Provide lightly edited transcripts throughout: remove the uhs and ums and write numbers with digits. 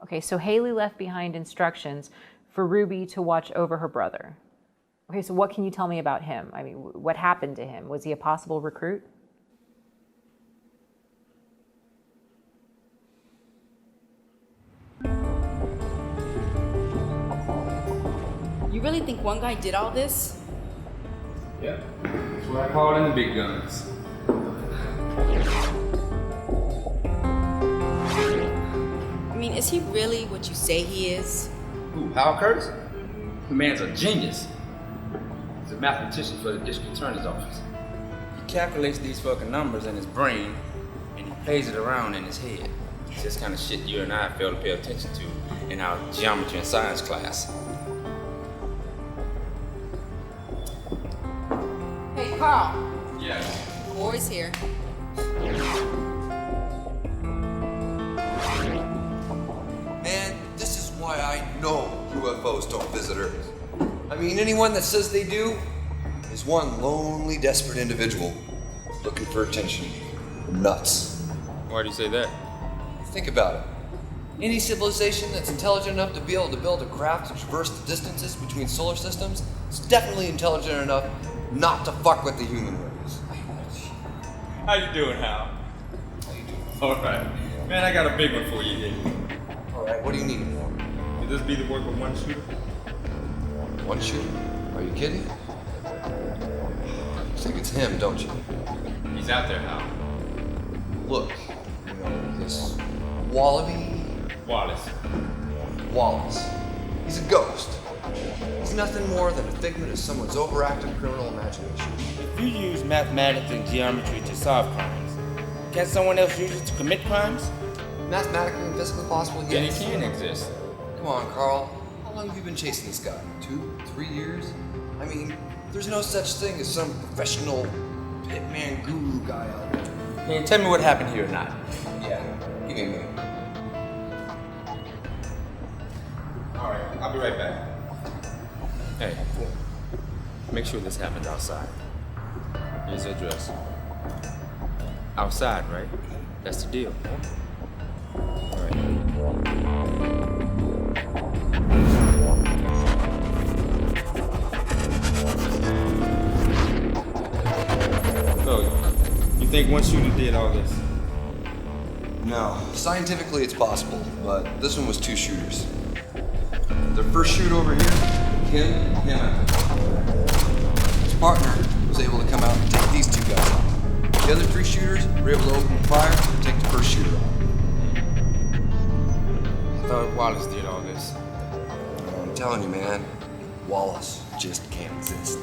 Okay, so Haley left behind instructions for Ruby to watch over her brother. Okay, so what can you tell me about him? I mean, what happened to him? Was he a possible recruit? You really think one guy did all this? Yeah, that's what I call in the big guns. I mean, is he really what you say he is? Who, Hal Curtis? The man's a genius. He's a mathematician for the district attorney's office. He calculates these fucking numbers in his brain, and he plays it around in his head. It's this kind of shit you and I fail to pay attention to in our geometry and science class. Hey, Carl. Yeah. Boy's here. Man, this is why I know UFOs don't visit Earth. I mean, anyone that says they do is one lonely, desperate individual looking for attention. Nuts. Why do you say that? Think about it. Any civilization that's intelligent enough to be able to build a craft to traverse the distances between solar systems is definitely intelligent enough not to fuck with the human race. How you doing, Hal? How you doing? All right. Man, I got a big one for you here. All right, what do you need? Could this be the work of one shooter? One shooter? Are you kidding? You think it's him, don't you? He's out there, Hal. Look, you know, this Wallaby Wallis. Wallis. He's a ghost. He's nothing more than a figment of someone's overactive criminal imagination. If you use mathematics and geometry to solve crimes, can someone else use it to commit crimes? Mathematically and physically possible, Then yes. he can exist. Come on, Carl. How long have you been chasing this guy? 2, 3 years? I mean, there's no such thing as some professional hitman guru guy out there. Can you tell me what happened here or not? Yeah, give me a minute. All right, I'll be right back. Hey, make sure this happens outside. Here's the address. Outside, right? That's the deal. All right. So, you think one shooter did all this? No. Scientifically, it's possible, but this one was 2 shooters. The first shoot over here, him out. His partner was able to come out and take these 2 guys out. The other 3 shooters were able to open fire and take the first shooter out. I thought Wallis did all this. I'm telling you, man, Wallace just can't exist.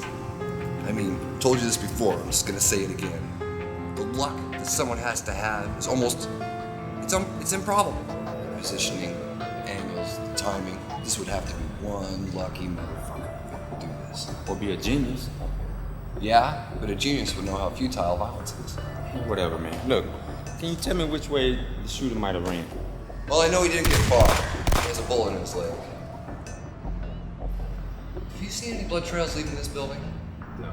I mean, told you this before, I'm just gonna say it again. The luck that someone has to have is almost, it's improbable. The positioning, angles, the timing, this would have to be one lucky motherfucker to do this. Or be a genius. Yeah, but a genius would know how futile violence is. Whatever, man. Look, can you tell me which way the shooter might have ran? Well, I know he didn't get far. He has a bullet in his leg. Have you seen any blood trails leaving this building? No.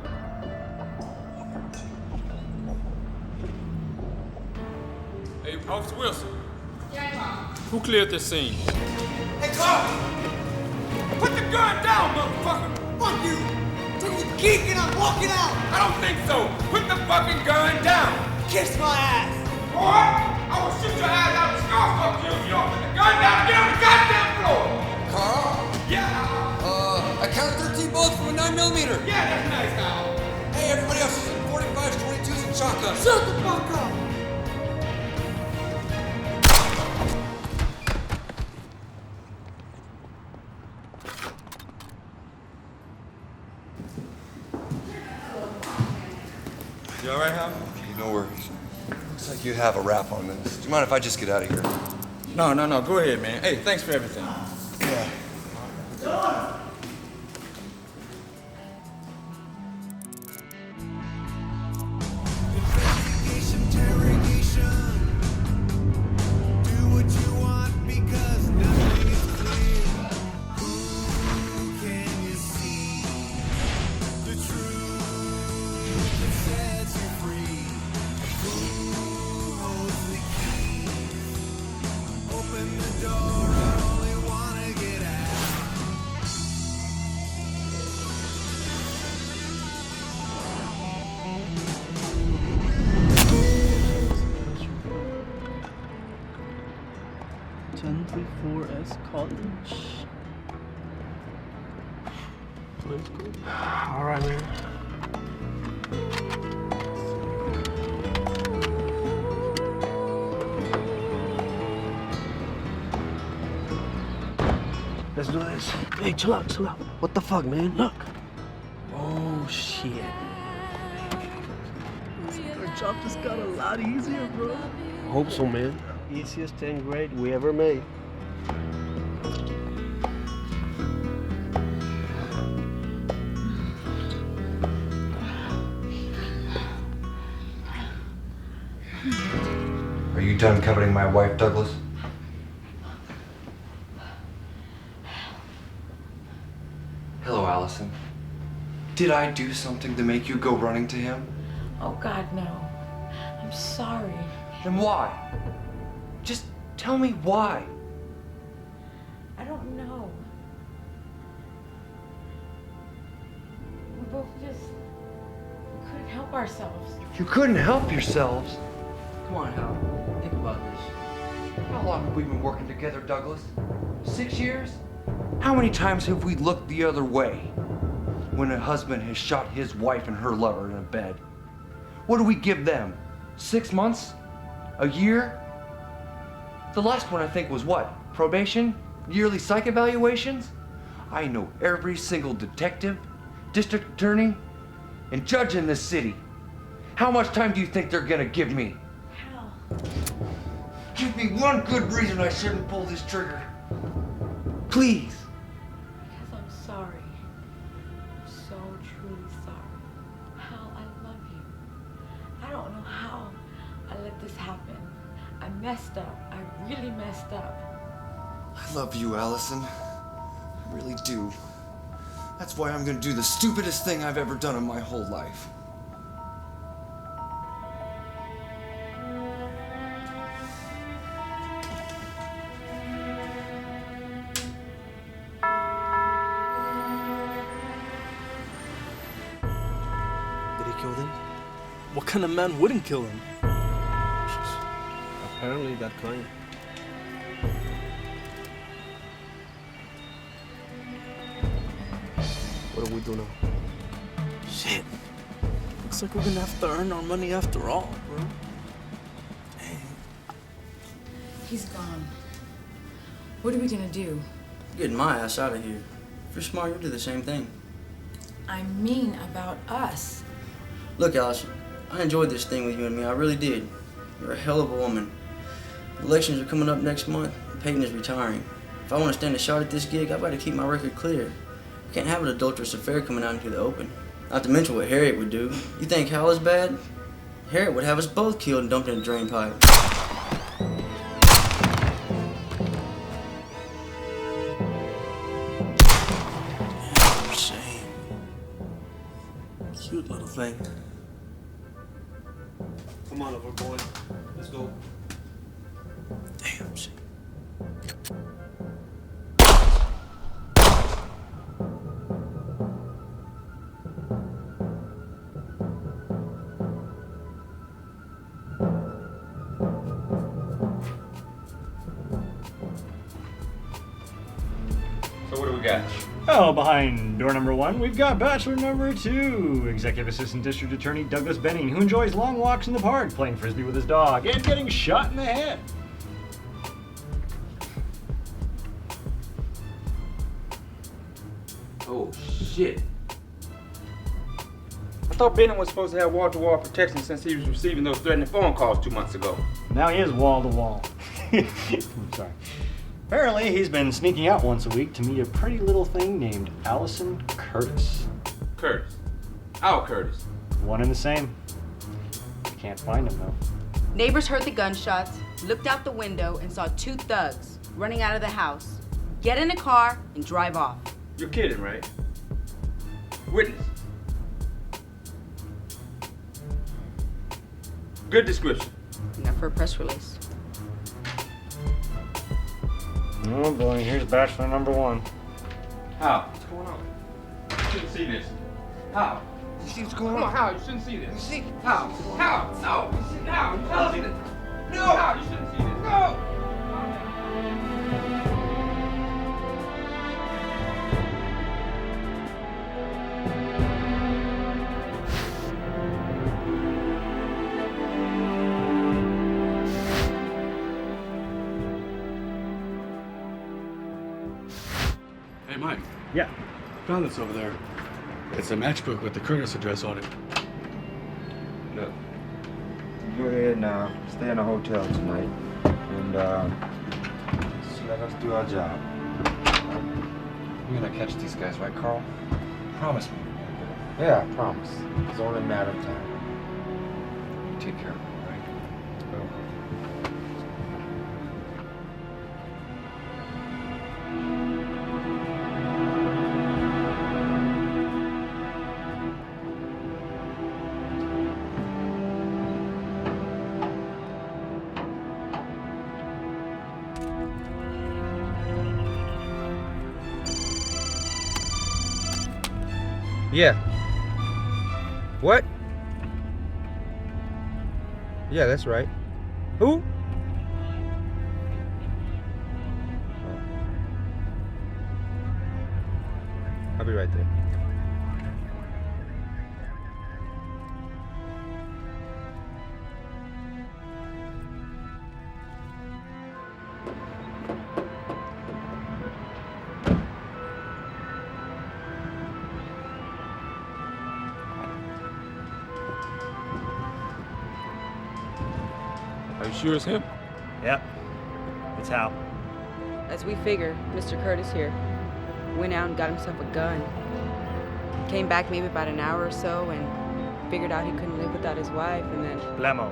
Hey, Officer Wilson. Yeah, Tom. Who cleared this scene? Hey, Carl! Put the gun down, motherfucker! Fuck you! Take the key and I'm walking out! I don't think so. Put the fucking gun down. Kiss my ass! Boy, I will shoot your ass out the scar fuck you if you don't put the gun down. Get on the goddamn floor. Carl? Yeah. I counted 13 bullets from a 9mm. Yeah, that's nice, Hal. Hey, everybody else, 45s, 22s, and shotguns. Shut the fuck up! You all right, Hal? Okay, no worries. Looks like you have a wrap on this. Do you mind if I just get out of here? No. Go ahead, man. Hey, thanks for everything. Yeah. Open the door. 1034S College. Let's go. All right, man. Let's do this. Hey, chill out, chill out. What the fuck, man? Look. Oh, shit. Our job just got a lot easier, bro. I hope so, man. Easiest 10th grade we ever made. Are you done coveting my wife, Douglas? Hello, Allison. Did I do something to make you go running to him? Oh, God, no. I'm sorry. Then why? Just tell me why. I don't know. We both just couldn't help ourselves. You couldn't help yourselves. Come on, Hal. Think about this. How long have we been working together, Douglas? 6 years? How many times have we looked the other way when a husband has shot his wife and her lover in a bed? What do we give them? 6 months? A year? The last one I think was what? Probation? Yearly psych evaluations? I know every single detective, district attorney, and judge in this city. How much time do you think they're gonna give me? Hal. Give me one good reason I shouldn't pull this trigger. Please. Because I'm sorry. I'm so truly sorry. Hal, I love you. I don't know how I let this happen. I messed up. I really messed up. I love you, Allison. I really do. That's why I'm gonna do the stupidest thing I've ever done in my whole life. Did he kill them? What kind of man wouldn't kill him? Apparently that kind. What do we do now? Shit. Looks like we're gonna have to earn our money after all, bro. Hey. He's gone. What are we gonna do? Getting my ass out of here. If you're smart, you'll do the same thing. I mean about us. Look, Allison, I enjoyed this thing with you and me. I really did. You're a hell of a woman. Elections are coming up next month. Peyton is retiring. If I want to stand a shot at this gig, I've got to keep my record clear. I can't have an adulterous affair coming out into the open. Not to mention what Harriet would do. You think Hal is bad? Harriet would have us both killed and dumped in a drain pipe. Damn shame. Cute little thing. Come on over, boy. Let's go. Damn shame. So what do we got? Well, behind door number 1, we've got bachelor number 2, Executive Assistant District Attorney Douglas Benning, who enjoys long walks in the park, playing frisbee with his dog, and getting shot in the head. Oh, shit. I thought Bennett was supposed to have wall-to-wall protection since he was receiving those threatening phone calls 2 months ago. Now he is wall-to-wall. I'm sorry. Apparently, he's been sneaking out once a week to meet a pretty little thing named Allison Curtis. Curtis. Our Curtis. One and the same. Can't find him, though. Neighbors heard the gunshots, looked out the window, and saw 2 thugs running out of the house, get in a car, and drive off. You're kidding, right? Witness. Good description. Enough for a press release. Oh boy, here's bachelor number 1. How? What's going on? You shouldn't see this. How? You see what's going Come on, on? How? You shouldn't see this. You see? How? How? No! You shouldn't see this. No! How? You shouldn't see this. No! Hey, Mike. Yeah. Found this over there. It's a matchbook with the Curtis address on it. Look, go ahead now. Stay in a hotel tonight. And, just let us do our job. We're gonna catch these guys, right, Carl? Promise me. Yeah, I promise. It's only a matter of time. You take care of it, all right? Go. Yeah. What? Yeah, that's right. Who? I'll be right there. Are you sure it's him? Yep. It's Hal. As we figured, Mr. Curtis here went out and got himself a gun. Came back maybe about an hour or so and figured out he couldn't live without his wife, and then... Blammo.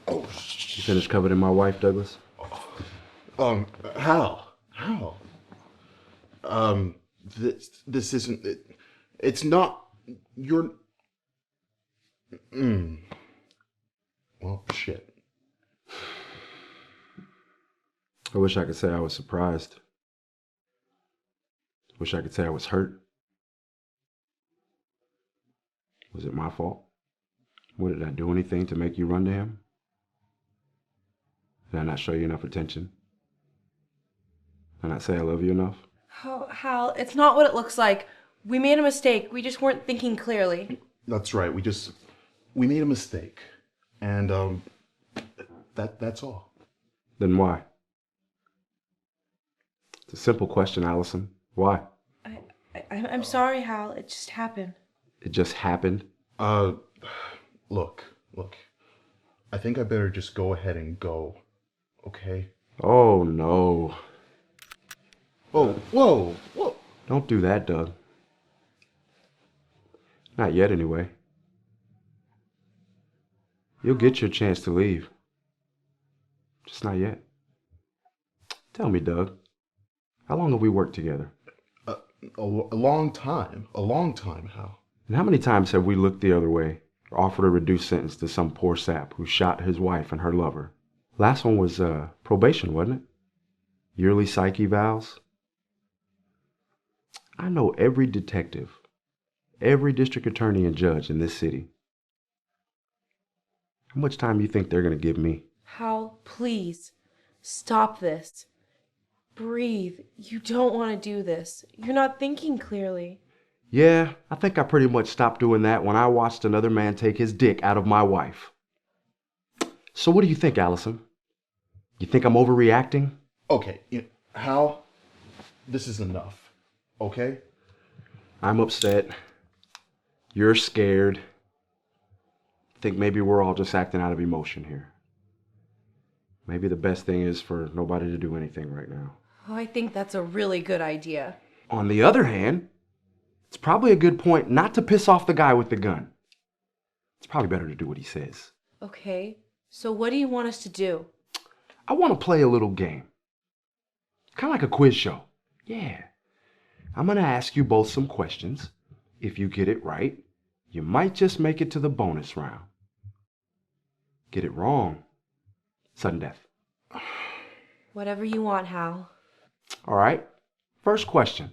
You finished covering my wife, Douglas? Hal. This isn't it. It's not your. Well, shit. I wish I could say I was surprised. Wish I could say I was hurt. Was it my fault? What, did I do anything to make you run to him? Did I not show you enough attention? Did I not say I love you enough? Oh, Hal, it's not what it looks like. We made a mistake. We just weren't thinking clearly. That's right. We made a mistake, and that's all. Then why? It's a simple question, Allison. Why? I'm sorry, Hal. It just happened. It just happened? Look. I think I better just go ahead and go. Okay? Oh, no. Oh, whoa. Don't do that, Doug. Not yet, anyway. You'll get your chance to leave. Just not yet. Tell me, Doug. How long have we worked together? A long time. A long time, Hal. And how many times have we looked the other way or offered a reduced sentence to some poor sap who shot his wife and her lover Last one was probation, wasn't it? Yearly psych evals. I know every detective, every district attorney and judge in this city. How much time do you think they're going to give me? Hal, please, stop this. Breathe. You don't want to do this. You're not thinking clearly. Yeah, I think I pretty much stopped doing that when I watched another man take his dick out of my wife. So what do you think, Allison? You think I'm overreacting? Okay, Hal, this is enough, okay? I'm upset. You're scared. I think maybe we're all just acting out of emotion here. Maybe the best thing is for nobody to do anything right now. Oh, I think that's a really good idea. On the other hand, it's probably a good point not to piss off the guy with the gun. It's probably better to do what he says. Okay, so what do you want us to do? I want to play a little game. Kind of like a quiz show. Yeah. I'm going to ask you both some questions. If you get it right, you might just make it to the bonus round. Get it wrong, sudden death. Whatever you want, Hal. All right. First question.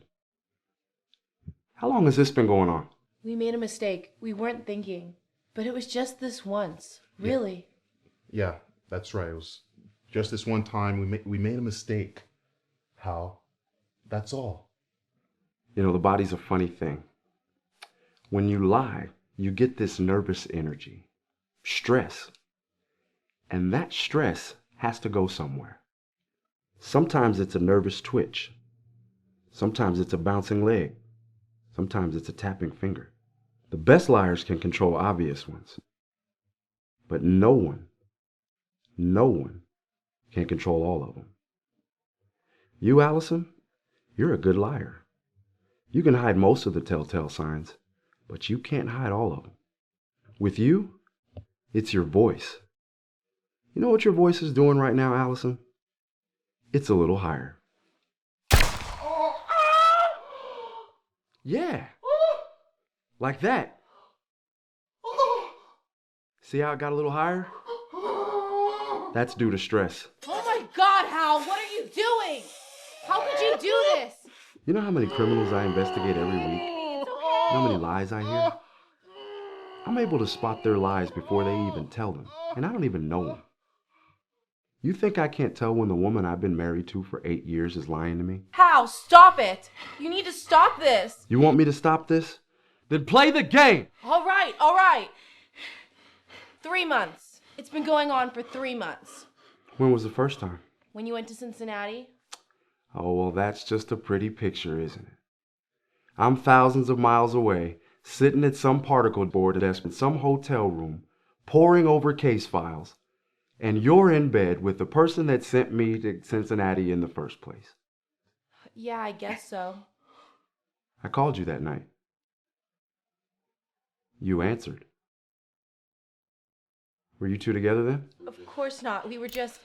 How long has this been going on? We made a mistake. We weren't thinking. But it was just this once. Really. Yeah, that's right. It was just this one time we made a mistake. Hal, that's all. You know, the body's a funny thing. When you lie, you get this nervous energy, stress. And that stress has to go somewhere. Sometimes it's a nervous twitch. Sometimes it's a bouncing leg. Sometimes it's a tapping finger. The best liars can control obvious ones. But no one can control all of them. You, Allison, you're a good liar. You can hide most of the telltale signs, but you can't hide all of them. With you, it's your voice. You know what your voice is doing right now, Allison? It's a little higher. Yeah. Like that. See how it got a little higher? That's due to stress. Oh my God, Hal, what are you doing? How could you do this? You know how many criminals I investigate every week? You know how many lies I hear? I'm able to spot their lies before they even tell them, and I don't even know them. You think I can't tell when the woman I've been married to for 8 years is lying to me? Hal, stop it. You need to stop this. You want me to stop this? Then play the game! All right. 3 months. It's been going on for 3 months. When was the first time? When you went to Cincinnati? Oh, well, that's just a pretty picture, isn't it? I'm thousands of miles away, sitting at some particle board desk in some hotel room, poring over case files, and you're in bed with the person that sent me to Cincinnati in the first place. Yeah, I guess so. I called you that night. You answered. Were you two together then? Of course not. We were just...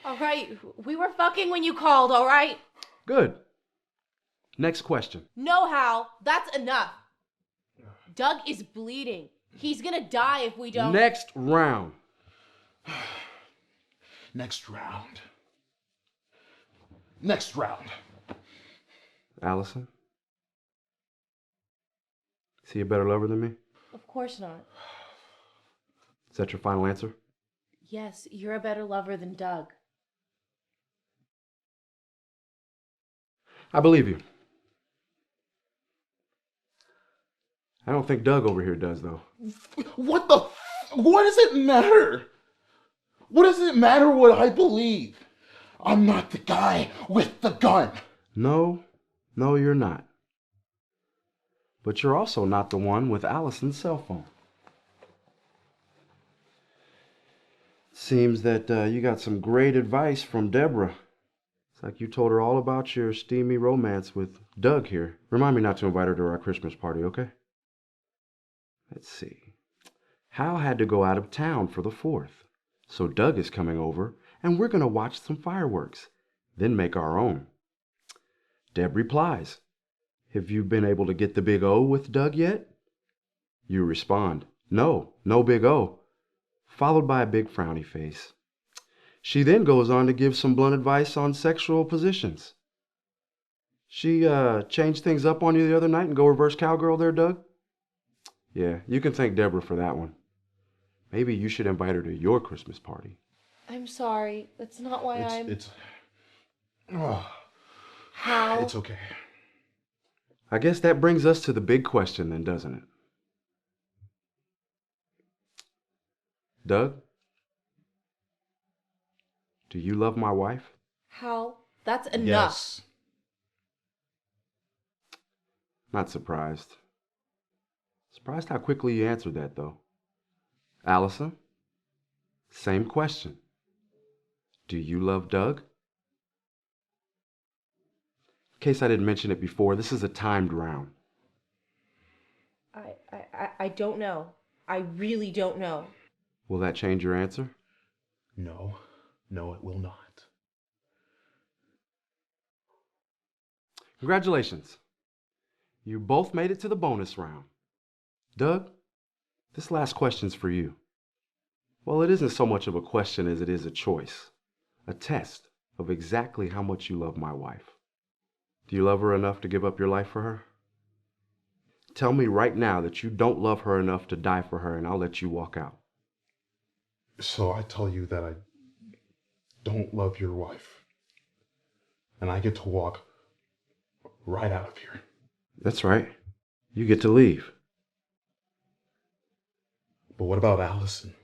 All right, we were fucking when you called, all right? Good. Next question. No, Hal, that's enough. Doug is bleeding. He's gonna die if we don't... Next round. Next round. Next round. Allison? Is he a better lover than me? Of course not. Is that your final answer? Yes, you're a better lover than Doug. I believe you. I don't think Doug over here does, though. What does it matter? What does it matter what I believe? I'm not the guy with the gun. No, you're not. But you're also not the one with Allison's cell phone. Seems that you got some great advice from Deborah. It's like you told her all about your steamy romance with Doug here. Remind me not to invite her to our Christmas party, okay? Let's see. Hal had to go out of town for the 4th. So Doug is coming over, and we're going to watch some fireworks, then make our own. Deb replies, "Have you been able to get the big O with Doug yet?" You respond, No big O. followed by a big frowny face. She then goes on to give some blunt advice on sexual positions. She changed things up on you the other night and go reverse cowgirl there, Doug? Yeah, you can thank Deborah for that one. Maybe you should invite her to your Christmas party. I'm sorry. That's not why How? It's okay. I guess that brings us to the big question then, doesn't it? Doug? Do you love my wife? Hal, that's enough. Yes. Not surprised. Surprised how quickly you answered that, though. Allison? Same question. Do you love Doug? In case I didn't mention it before, this is a timed round. I don't know. I really don't know. Will that change your answer? No. No, it will not. Congratulations. You both made it to the bonus round. Doug, this last question's for you. Well, it isn't so much of a question as it is a choice, a test of exactly how much you love my wife. Do you love her enough to give up your life for her? Tell me right now that you don't love her enough to die for her, and I'll let you walk out. So I tell you that I don't love your wife, and I get to walk right out of here. That's right. You get to leave. But what about Allison?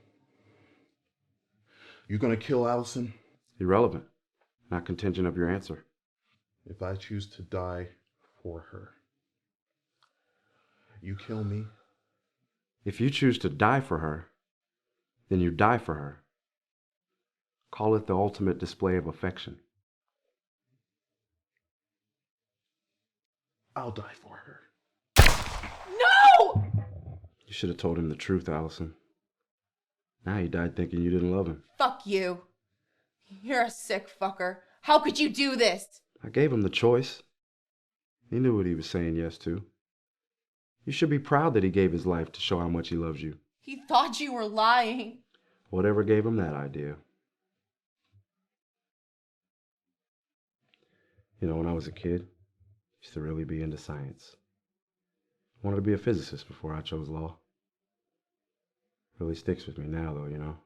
You gonna kill Allison? Irrelevant. Not contingent of your answer. If I choose to die for her, you kill me? If you choose to die for her, then you die for her. Call it the ultimate display of affection. I'll die for her. No! You should have told him the truth, Allison. Now he died thinking you didn't love him. Fuck you. You're a sick fucker. How could you do this? I gave him the choice. He knew what he was saying yes to. You should be proud that he gave his life to show how much he loves you. He thought you were lying. Whatever gave him that idea. You know, when I was a kid, I used to really be into science. I wanted to be a physicist before I chose law. Really sticks with me now, though, you know.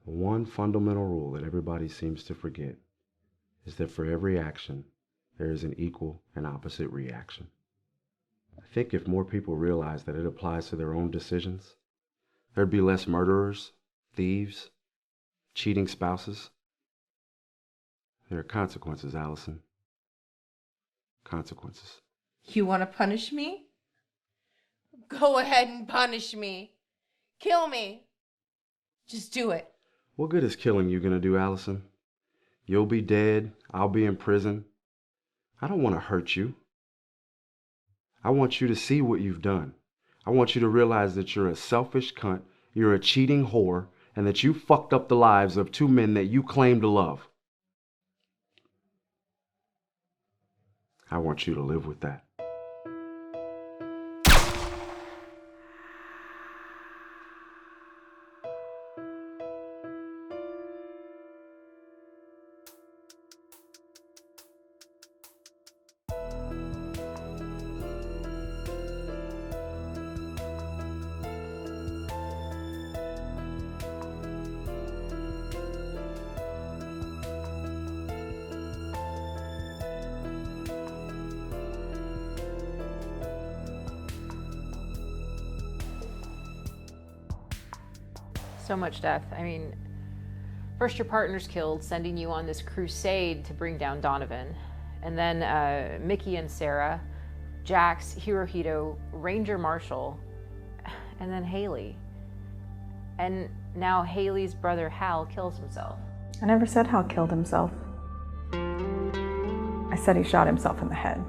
The one fundamental rule that everybody seems to forget is that for every action, there is an equal and opposite reaction. I think if more people realize that it applies to their own decisions, there'd be less murderers, thieves, cheating spouses. There are consequences, Allison. Consequences. You want to punish me? Go ahead and punish me. Kill me. Just do it. What good is killing you gonna do, Allison? You'll be dead. I'll be in prison. I don't want to hurt you. I want you to see what you've done. I want you to realize that you're a selfish cunt, you're a cheating whore, and that you fucked up the lives of two men that you claim to love. I want you to live with that. So much death. I mean, first your partner's killed, sending you on this crusade to bring down Donovan. And then Mickey and Sarah, Jax, Hirohito, Ranger Marshall, and then Haley. And now Haley's brother Hal kills himself. I never said Hal killed himself. I said he shot himself in the head.